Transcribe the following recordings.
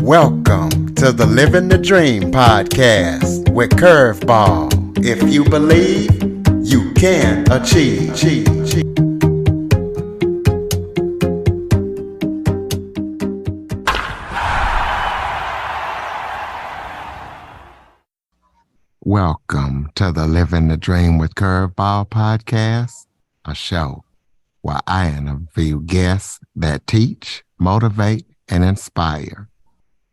Welcome to the Living the Dream podcast with Curveball. If you believe, you can achieve. Welcome to the Living the Dream with Curveball podcast, a show where I interview guests that teach, motivate, and inspire.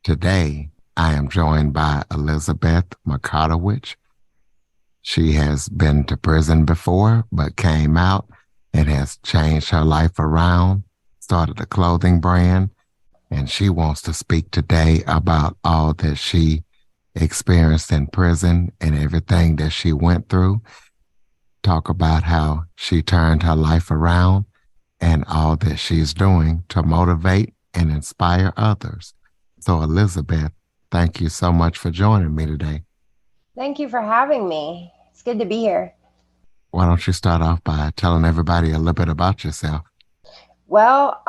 Today, I am joined by Elizabeth Mikotowicz. She has been to prison before, but came out and has changed her life around, started a clothing brand, and she wants to speak today about all that she experienced in prison and everything that she went through. Talk about how she turned her life around and all that she's doing to motivate and inspire others. So Elizabeth, thank you so much for joining me today. Thank you for having me. It's good to be here. Why don't you start off by telling everybody a little bit about yourself? Well,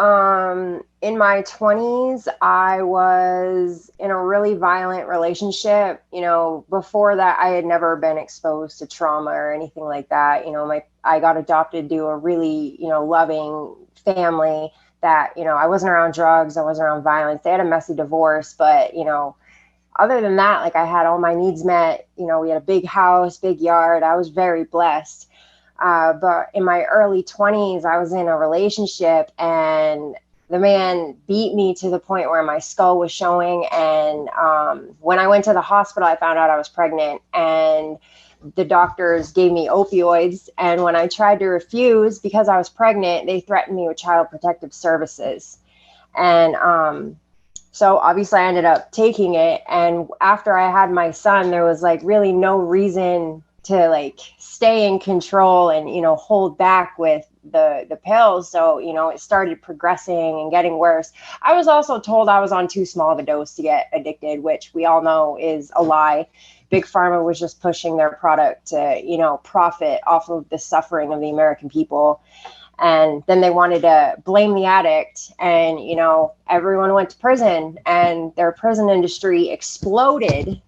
in my 20s, I was in a really violent relationship. Before that, I had never been exposed to trauma or anything like that. I got adopted to a really, loving family that, I wasn't around drugs, I wasn't around violence. They had a messy divorce, but, other than that, like I had all my needs met. We had a big house, big yard. I was very blessed. But in my early 20s, I was in a relationship and the man beat me to the point where my skull was showing. And when I went to the hospital, I found out I was pregnant and the doctors gave me opioids. And when I tried to refuse because I was pregnant, they threatened me with Child Protective Services. And so obviously I ended up taking it. And after I had my son, there was like really no reason to like stay in control and, hold back with the pills. So, it started progressing and getting worse. I was also told I was on too small of a dose to get addicted, which we all know is a lie. Big Pharma was just pushing their product to, profit off of the suffering of the American people. And then they wanted to blame the addict and, everyone went to prison and their prison industry exploded.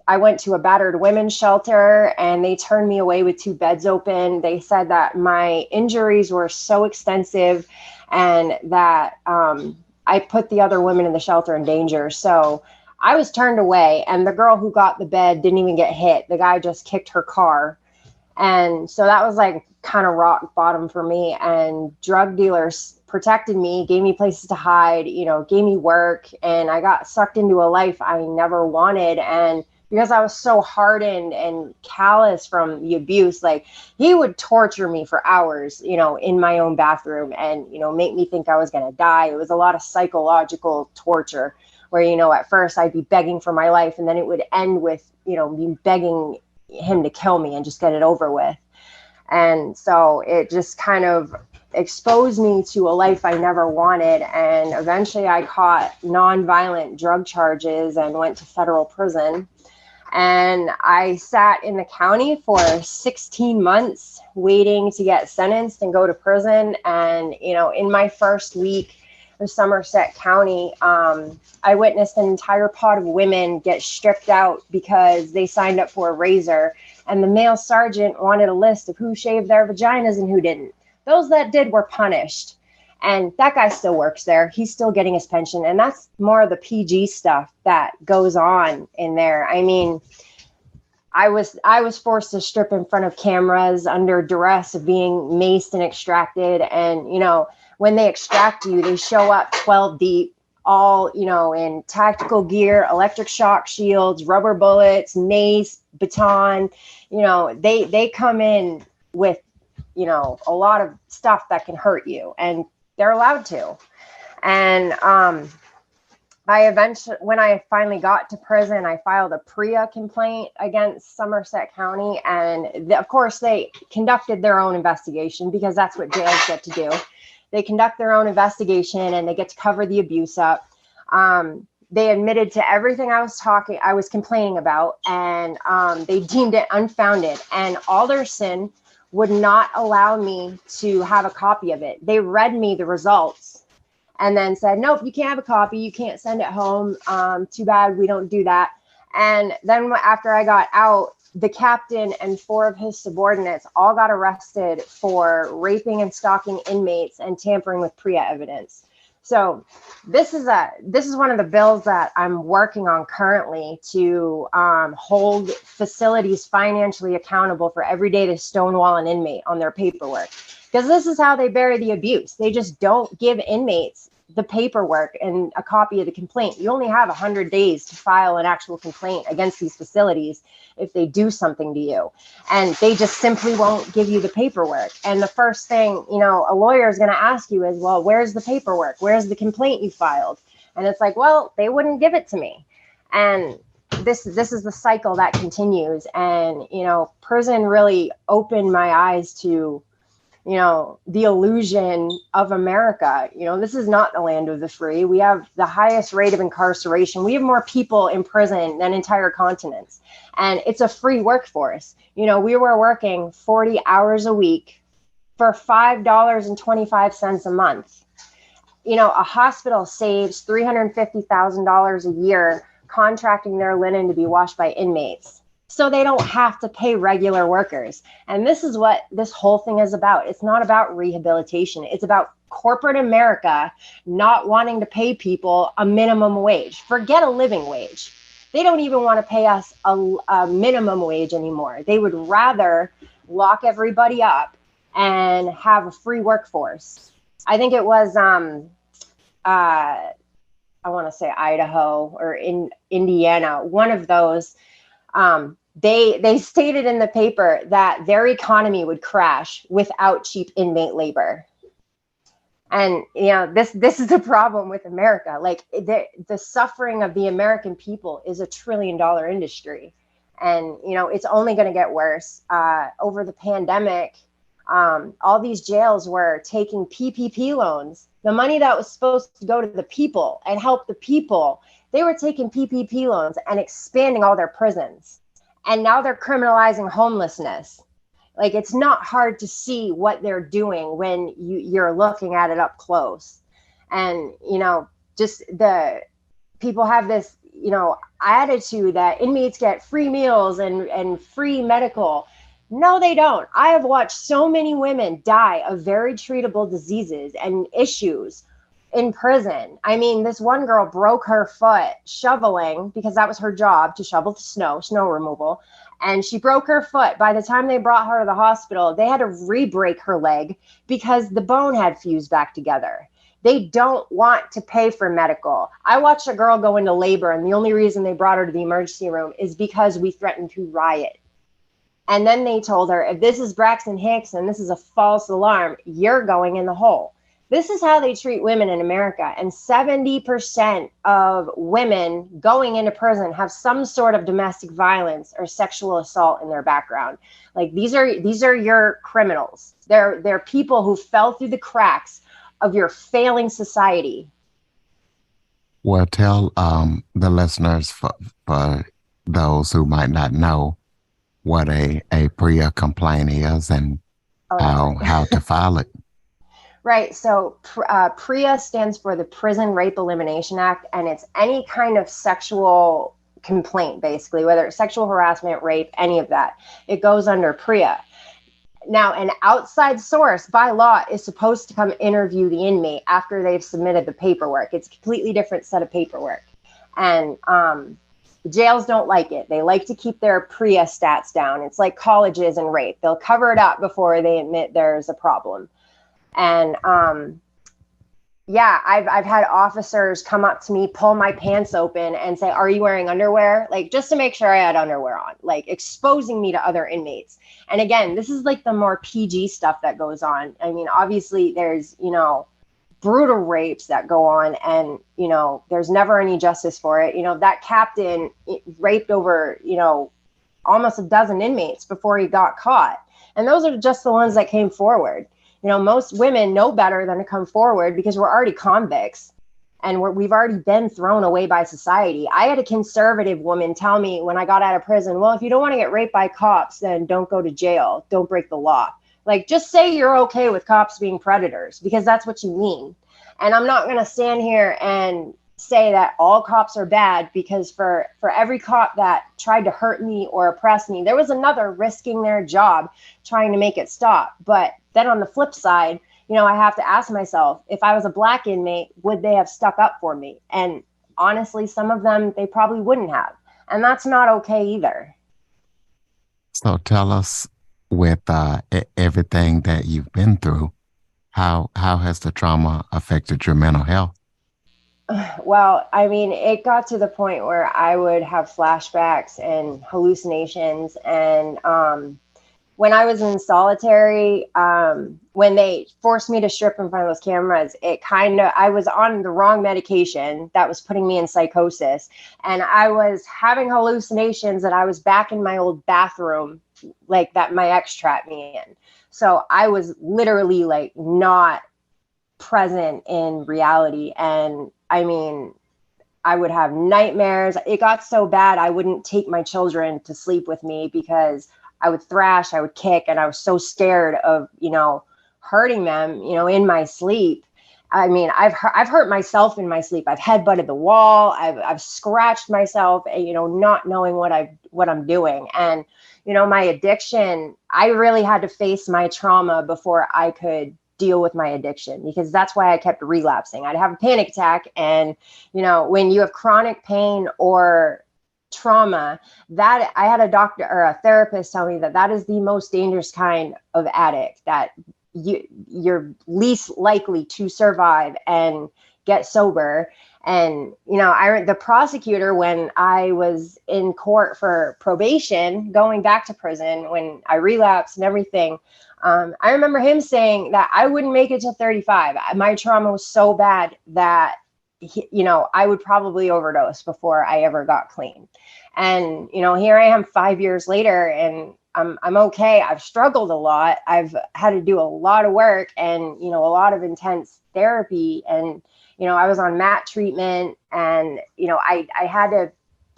I went to a battered women's shelter and they turned me away with 2 beds open. They said that my injuries were so extensive and that I put the other women in the shelter in danger. So I was turned away and the girl who got the bed didn't even get hit. The guy just kicked her car. And so that was like kind of rock bottom for me. And drug dealers protected me, gave me places to hide, gave me work. And I got sucked into a life I never wanted. And because I was so hardened and callous from the abuse, like he would torture me for hours, in my own bathroom and, make me think I was going to die. It was a lot of psychological torture where, at first I'd be begging for my life and then it would end with, me begging him to kill me and just get it over with. And so it just kind of exposed me to a life I never wanted. And eventually I caught nonviolent drug charges and went to federal prison. And I sat in the county for 16 months waiting to get sentenced and go to prison. And, in my first week of Somerset County, I witnessed an entire pod of women get stripped out because they signed up for a razor. And the male sergeant wanted a list of who shaved their vaginas and who didn't. Those that did were punished. And that guy still works there. He's still getting his pension. And that's more of the PG stuff that goes on in there. I mean, I was forced to strip in front of cameras under duress of being maced and extracted. And, when they extract you, they show up 12 deep, all, in tactical gear, electric shock shields, rubber bullets, mace, baton. They come in with, a lot of stuff that can hurt you. And they're allowed to. And when I finally got to prison, I filed a PREA complaint against Somerset County. And of course, they conducted their own investigation because that's what jails get to do. They conduct their own investigation and they get to cover the abuse up. They admitted to everything I was complaining about, and they deemed it unfounded. And Alderson would not allow me to have a copy of it. They read me the results and then said, nope, you can't have a copy. You can't send it home. Too bad. We don't do that. And then after I got out, the captain and 4 of his subordinates all got arrested for raping and stalking inmates and tampering with PREA evidence. So this is one of the bills that I'm working on currently to hold facilities financially accountable for every day they stonewall an inmate on their paperwork. Because this is how they bury the abuse. They just don't give inmates the paperwork and a copy of the complaint. You only have 100 days to file an actual complaint against these facilities if they do something to you. And they just simply won't give you the paperwork. And the first thing, a lawyer is going to ask you is, well, where's the paperwork? Where's the complaint you filed? And it's like, well, they wouldn't give it to me. And this is the cycle that continues. And, prison really opened my eyes to the illusion of America. This is not the land of the free. We have the highest rate of incarceration. We have more people in prison than entire continents. And it's a free workforce. We were working 40 hours a week for $5.25 a month. A hospital saves $350,000 a year contracting their linen to be washed by inmates, so they don't have to pay regular workers. And this is what this whole thing is about. It's not about rehabilitation. It's about corporate America not wanting to pay people a minimum wage. Forget a living wage. They don't even want to pay us a minimum wage anymore. They would rather lock everybody up and have a free workforce. I think it was, I want to say Idaho or in Indiana, one of those. They stated in the paper that their economy would crash without cheap inmate labor. And, this is the problem with America. Like the suffering of the American people is $1 trillion industry. And, it's only going to get worse. Over the pandemic, all these jails were taking PPP loans, the money that was supposed to go to the people and help the people. They were taking PPP loans and expanding all their prisons. And now they're criminalizing homelessness. Like, it's not hard to see what they're doing when you're looking at it up close. And, just the people have this, attitude that inmates get free meals and free medical. No, they don't. I have watched so many women die of very treatable diseases and issues in prison. I mean, this one girl broke her foot shoveling, because that was her job, to shovel the snow removal. And she broke her foot. By the time they brought her to the hospital, they had to re-break her leg because the bone had fused back together. They don't want to pay for medical. I watched a girl go into labor, and the only reason they brought her to the emergency room is because we threatened to riot. And then they told her, if this is Braxton Hicks and this is a false alarm, you're going in the hole. This is how they treat women in America. And 70% of women going into prison have some sort of domestic violence or sexual assault in their background. Like, these are your criminals. They're people who fell through the cracks of your failing society. Well, tell the listeners, for those who might not know, what a PREA complaint is and how to file it. Right. So PREA stands for the Prison Rape Elimination Act, and it's any kind of sexual complaint, basically, whether it's sexual harassment, rape, any of that. It goes under PREA. Now, an outside source by law is supposed to come interview the inmate after they've submitted the paperwork. It's a completely different set of paperwork. And jails don't like it. They like to keep their PREA stats down. It's like colleges and rape. They'll cover it up before they admit there's a problem. And I've had officers come up to me, pull my pants open and say, are you wearing underwear? Like, just to make sure I had underwear on, like exposing me to other inmates. And again, this is like the more PG stuff that goes on. I mean, obviously there's, brutal rapes that go on, and, there's never any justice for it. That captain raped over, almost a dozen inmates before he got caught. And those are just the ones that came forward. Most women know better than to come forward because we're already convicts and we've already been thrown away by society. I had a conservative woman tell me when I got out of prison, well, if you don't want to get raped by cops, then don't go to jail. Don't break the law. Like, just say you're okay with cops being predators, because that's what you mean. And I'm not going to stand here and say that all cops are bad, because for every cop that tried to hurt me or oppress me, there was another risking their job trying to make it stop. But then on the flip side, I have to ask myself, if I was a Black inmate, would they have stuck up for me? And honestly, some of them, they probably wouldn't have. And that's not okay either. So tell us, with everything that you've been through, how has the trauma affected your mental health? Well, I mean, it got to the point where I would have flashbacks and hallucinations. And when I was in solitary, when they forced me to strip in front of those cameras, I was on the wrong medication that was putting me in psychosis. And I was having hallucinations that I was back in my old bathroom, like that my ex trapped me in. So I was literally like not present in reality. And I mean, I would have nightmares. It got so bad, I wouldn't take my children to sleep with me because I would thrash, I would kick, and I was so scared of, hurting them, in my sleep. I mean, I've hurt myself in my sleep. I've headbutted the wall. I've scratched myself, not knowing what I'm doing. And, my addiction, I really had to face my trauma before I could deal with my addiction, because that's why I kept relapsing. I'd have a panic attack. And, when you have chronic pain or trauma, that I had a doctor or a therapist tell me that is the most dangerous kind of addict, that you're least likely to survive and get sober. And, the prosecutor, when I was in court for probation, going back to prison, when I relapsed and everything, I remember him saying that I wouldn't make it to 35. My trauma was so bad that, I would probably overdose before I ever got clean. And, here I am 5 years later, and I'm okay. I've struggled a lot. I've had to do a lot of work and, a lot of intense therapy. And, I was on MAT treatment, and, I had to,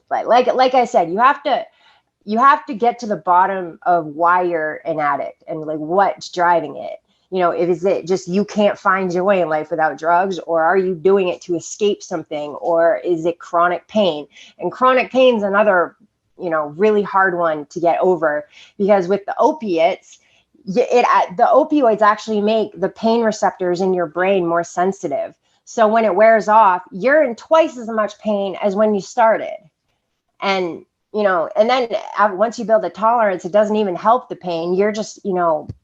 like I said, you have to get to the bottom of why you're an addict and like what's driving it. Is it just you can't find joy in life without drugs, or are you doing it to escape something, or is it chronic pain? And chronic pain is another, really hard one to get over, because with the opiates, the opioids actually make the pain receptors in your brain more sensitive. So when it wears off, you're in twice as much pain as when you started. And, and then once you build a tolerance, it doesn't even help the pain. You're just,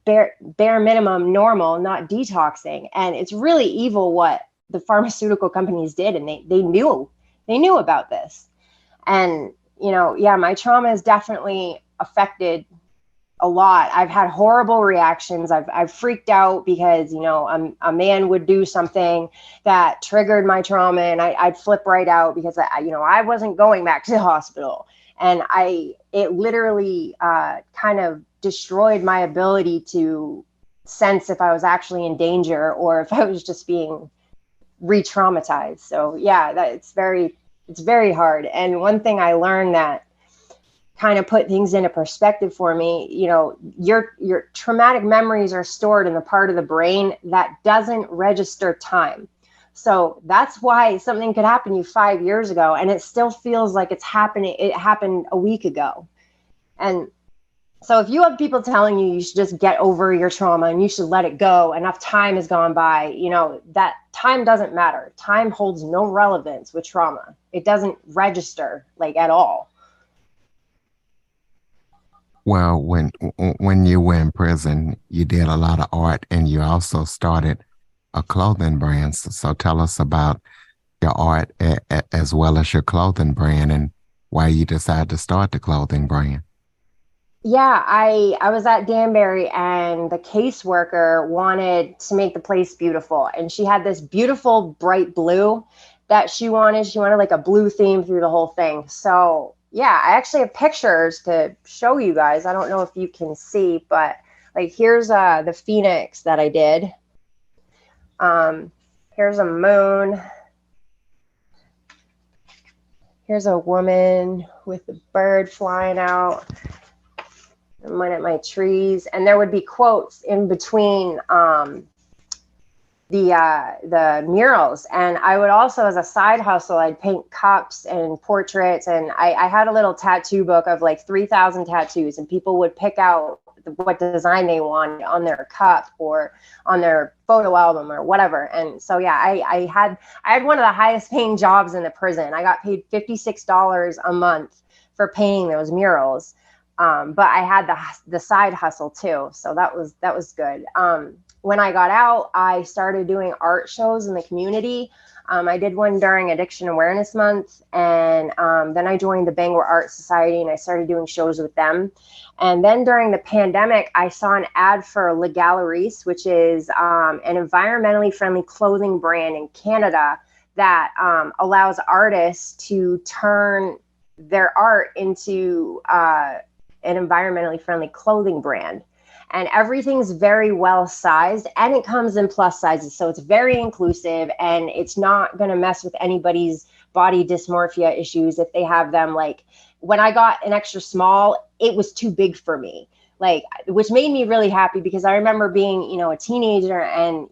bare minimum normal, not detoxing. And it's really evil what the pharmaceutical companies did. And they knew about this. And, my trauma has definitely affected a lot. I've had horrible reactions. I've freaked out because, a man would do something that triggered my trauma, and I'd flip right out because I wasn't going back to the hospital. And it literally kind of destroyed my ability to sense if I was actually in danger or if I was just being re-traumatized. So yeah, it's very hard. And one thing I learned that kind of put things into perspective for me, your traumatic memories are stored in the part of the brain that doesn't register time. So that's why something could happen to you 5 years ago and it still feels like it happened a week ago. And so if you have people telling you should just get over your trauma and you should let it go, enough time has gone by, that time doesn't matter. Time holds no relevance with trauma. It doesn't register at all. Well, when you were in prison, you did a lot of art, and you also started a clothing brand. So tell us about your art as well as your clothing brand, and why you decided to start the clothing brand. Yeah, I was at Danbury, and the caseworker wanted to make the place beautiful, and she had this beautiful bright blue that she wanted. She wanted like a blue theme through the whole thing. So yeah, I actually have pictures to show you guys. I don't know if you can see, but here's the phoenix that I did. Here's a moon. Here's a woman with a bird flying out. And one at my trees. And there would be quotes in between the murals. And I would also, as a side hustle, I'd paint cups and portraits, and I had a little tattoo book of like 3,000 tattoos, and people would pick out what design they wanted on their cup or on their photo album or whatever. And so yeah, I had one of the highest paying jobs in the prison. I got paid $56 a month for painting those murals. But I had the side hustle too, so that was good. When I got out, I started doing art shows in the community. I did one during Addiction Awareness Month, and then I joined the Bangor Art Society, and I started doing shows with them. And then during the pandemic, I saw an ad for Le Galeries, which is an environmentally friendly clothing brand in Canada that allows artists to turn their art into an environmentally friendly clothing brand. And everything's very well sized, and it comes in plus sizes. So it's very inclusive, and it's not going to mess with anybody's body dysmorphia issues if they have them. Like when I got an extra small, it was too big for me, like, which made me really happy, because I remember being, a teenager and,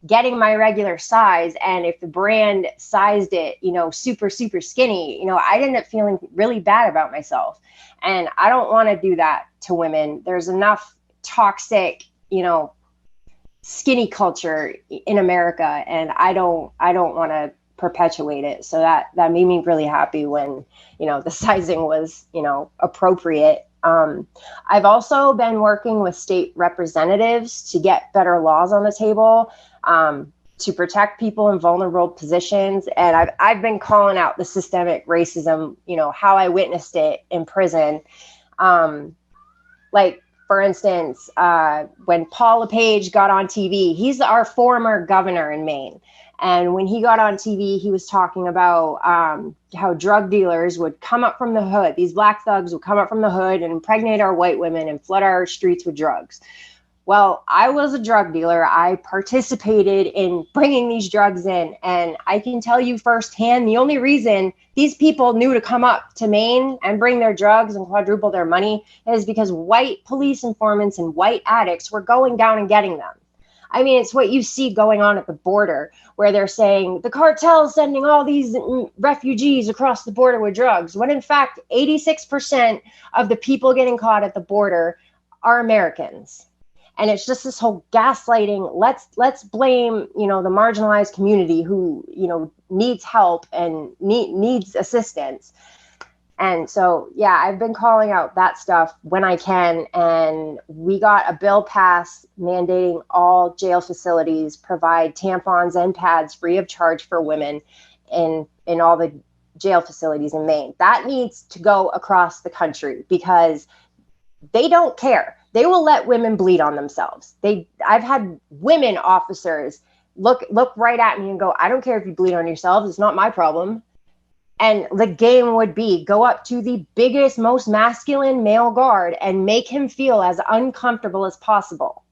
getting my regular size. And if the brand sized it, super, super skinny, I'd end up feeling really bad about myself. And I don't want to do that to women. There's enough toxic, skinny culture in America, and I don't want to perpetuate it. So that made me really happy when, the sizing was, appropriate. I've also been working with state representatives to get better laws on the table, to protect people in vulnerable positions. And I've been calling out the systemic racism, how I witnessed it in prison. Like, for instance, when Paul LePage got on TV, he's our former governor in Maine. And when he got on TV, he was talking about how drug dealers would come up from the hood. These black thugs would come up from the hood and impregnate our white women and flood our streets with drugs. Well, I was a drug dealer. I participated in bringing these drugs in. And I can tell you firsthand, the only reason these people knew to come up to Maine and bring their drugs and quadruple their money is because white police informants and white addicts were going down and getting them. I mean, it's what you see going on at the border, where they're saying the cartel is sending all these refugees across the border with drugs, when in fact, 86% of the people getting caught at the border are Americans. And it's just this whole gaslighting. Let's blame, the marginalized community who, needs help and needs assistance. And so, yeah, I've been calling out that stuff when I can. And we got a bill passed mandating all jail facilities provide tampons and pads free of charge for women in all the jail facilities in Maine. That needs to go across the country, because they don't care. They will let women bleed on themselves. I've had women officers look right at me and go, I don't care if you bleed on yourselves. It's not my problem. And the game would be go up to the biggest, most masculine male guard and make him feel as uncomfortable as possible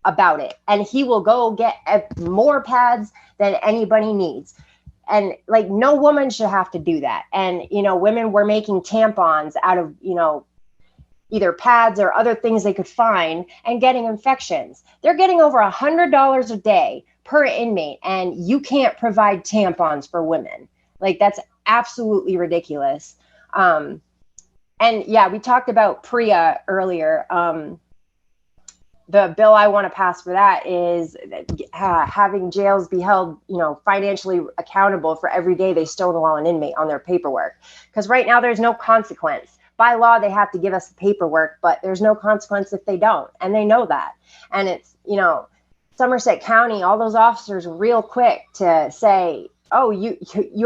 about it. And he will go get more pads than anybody needs. And like, no woman should have to do that. And, women were making tampons out of, either pads or other things they could find and getting infections. They're getting over $100 a day per inmate, and you can't provide tampons for women. Like, that's absolutely ridiculous. And yeah, we talked about PREA earlier. The bill I want to pass for that is having jails be held, financially accountable for every day they stonewall an inmate on their paperwork. Because right now there's no consequence. By law, they have to give us the paperwork, but there's no consequence if they don't. And they know that. And it's, Somerset County, all those officers were real quick to say, oh, you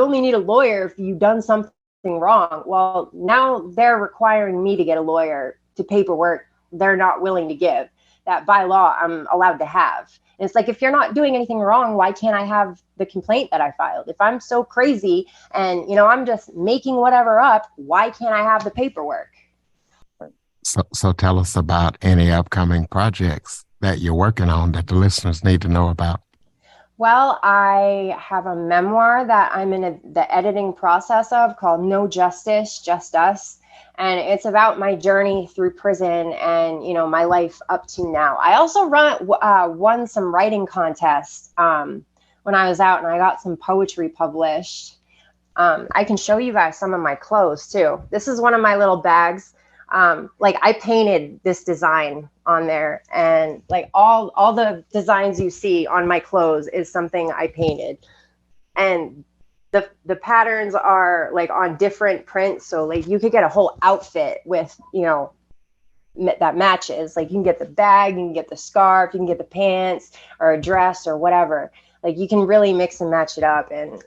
only need a lawyer if you've done something wrong. Well, now they're requiring me to get a lawyer to paperwork they're not willing to give, that by law I'm allowed to have. And it's like, if you're not doing anything wrong, why can't I have the complaint that I filed? If I'm so crazy and, I'm just making whatever up, why can't I have the paperwork? So tell us about any upcoming projects that you're working on that the listeners need to know about. Well, I have a memoir that I'm in the editing process of called No Justice, Just Us. And it's about my journey through prison and, my life up to now. I also won some writing contests when I was out, and I got some poetry published. I can show you guys some of my clothes too. This is one of my little bags. Like I painted this design on there, and like all the designs you see on my clothes is something I painted. And the patterns are like on different prints, so like you could get a whole outfit with, that matches. Like you can get the bag, you can get the scarf, you can get the pants or a dress or whatever. Like you can really mix and match it up, and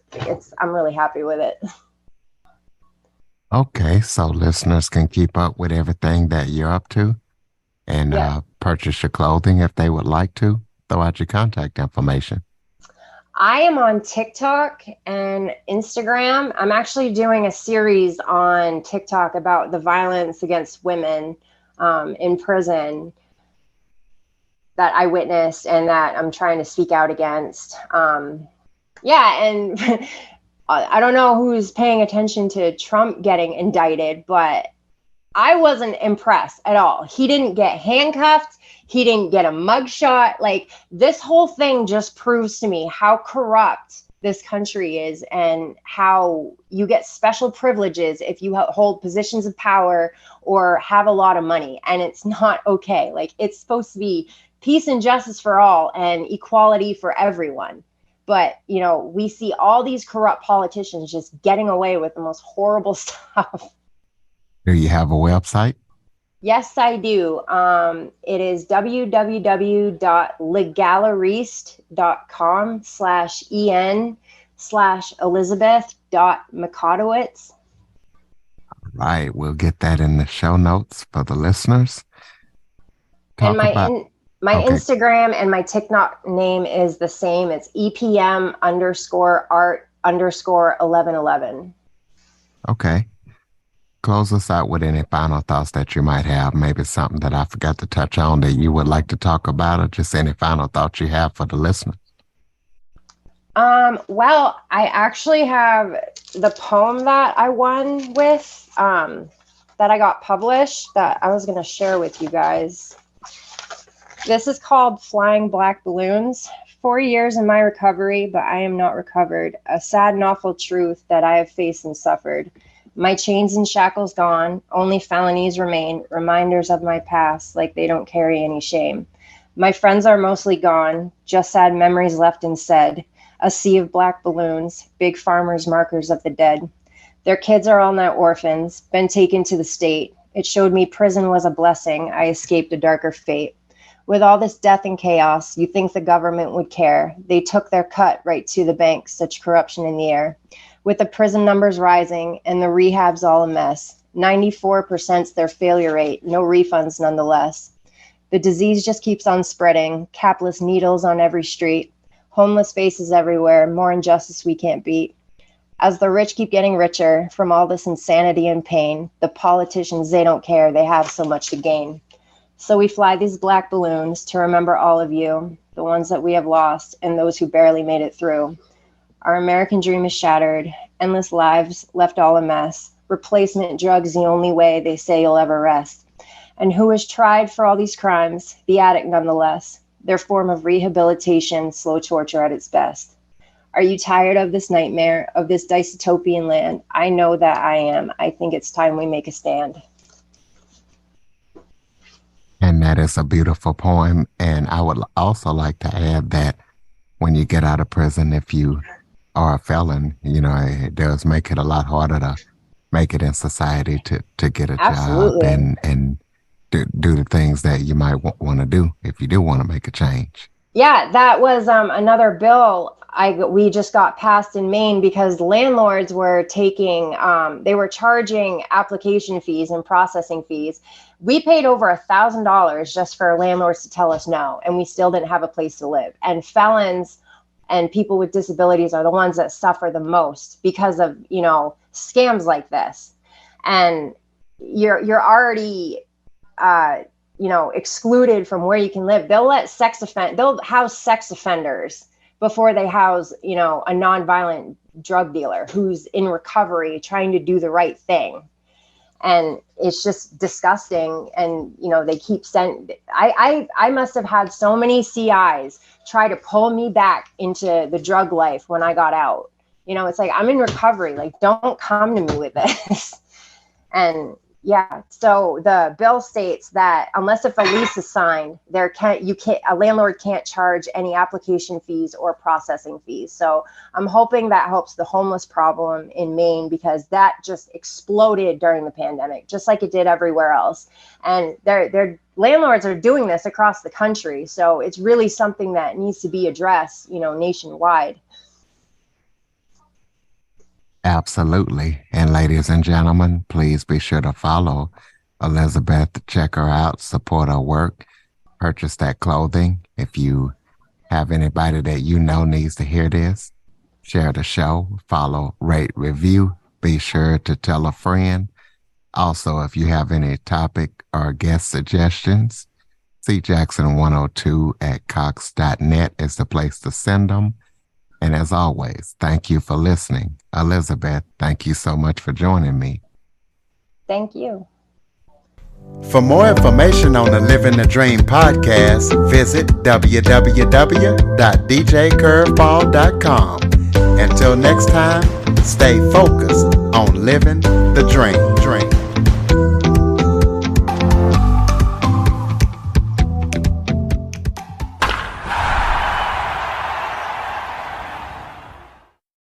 I'm really happy with it. Okay, so listeners can keep up with everything that you're up to and Yeah. purchase your clothing if they would like to. Throw out your contact information. I am on TikTok and Instagram. I'm actually doing a series on TikTok about the violence against women in prison that I witnessed and that I'm trying to speak out against. Yeah, and I don't know who's paying attention to Trump getting indicted, but I wasn't impressed at all. He didn't get handcuffed. He didn't get a mugshot. Like this whole thing just proves to me how corrupt this country is and how you get special privileges if you hold positions of power or have a lot of money. And it's not okay. Like it's supposed to be peace and justice for all and equality for everyone. But, we see all these corrupt politicians just getting away with the most horrible stuff. Do you have a website? Yes, I do. It is www.legalariste.com/en/Elizabeth.Mikotowicz. Right, we'll get that in the show notes for the listeners. And Talk about, my okay, Instagram and my TikTok name is the same. It's EPM_art_1111. okay. Close us out with any final thoughts that you might have. Maybe something that I forgot to touch on that you would like to talk about, or just any final thoughts you have for the listeners. Well, I actually have the poem that I won with, that I got published that I was going to share with you guys. This is called Flying Black Balloons. 4 years in my recovery, but I am not recovered. A sad and awful truth that I have faced and suffered. My chains and shackles gone, only felonies remain, reminders of my past, like they don't carry any shame. My friends are mostly gone, just sad memories left unsaid. A sea of black balloons, big farmers' markers of the dead. Their kids are all now orphans, been taken to the state. It showed me prison was a blessing, I escaped a darker fate. With all this death and chaos, you think the government would care. They took their cut right to the bank, such corruption in the air. With the prison numbers rising and the rehabs all a mess, 94%'s their failure rate, no refunds nonetheless. The disease just keeps on spreading, capless needles on every street, homeless faces everywhere, more injustice we can't beat. As the rich keep getting richer from all this insanity and pain, the politicians, they don't care, they have so much to gain. So we fly these black balloons to remember all of you, the ones that we have lost and those who barely made it through. Our American dream is shattered, endless lives left all a mess. Replacement drugs the only way they say you'll ever rest. And who is tried for all these crimes, the addict nonetheless, their form of rehabilitation, slow torture at its best. Are you tired of this nightmare, of this dystopian land? I know that I am. I think it's time we make a stand. And that is a beautiful poem. And I would also like to add that when you get out of prison, if you are a felon, it does make it a lot harder to make it in society to get a job Absolutely. and do the things that you might want to do if you do want to make a change. Yeah, that was another bill we just got passed in Maine because landlords were they were charging application fees and processing fees. We paid over $1,000 just for landlords to tell us no, and we still didn't have a place to live. And felons and people with disabilities are the ones that suffer the most because of, scams like this. And you're already, excluded from where you can live. They'll house sex offenders before they house, you know, a nonviolent drug dealer who's in recovery trying to do the right thing. And it's just disgusting. And, you know, they keep sending, I must have had so many CIs try to pull me back into the drug life when I got out. You know, it's like, I'm in recovery. Like, don't come to me with this. And yeah, so the bill states that unless if a lease is signed, a landlord can't charge any application fees or processing fees. So I'm hoping that helps the homeless problem in Maine, because that just exploded during the pandemic, just like it did everywhere else. And their landlords are doing this across the country. So it's really something that needs to be addressed, you know, nationwide. Absolutely. And ladies and gentlemen, please be sure to follow Elizabeth, check her out, support her work, purchase that clothing. If you have anybody that you know needs to hear this, share the show, follow, rate, review. Be sure to tell a friend. Also, if you have any topic or guest suggestions, cjackson102 at cox.net is the place to send them. And as always, thank you for listening. Elizabeth, thank you so much for joining me. Thank you. For more information on the Living the Dream podcast, visit www.djcurveball.com. Until next time, stay focused on living the dream.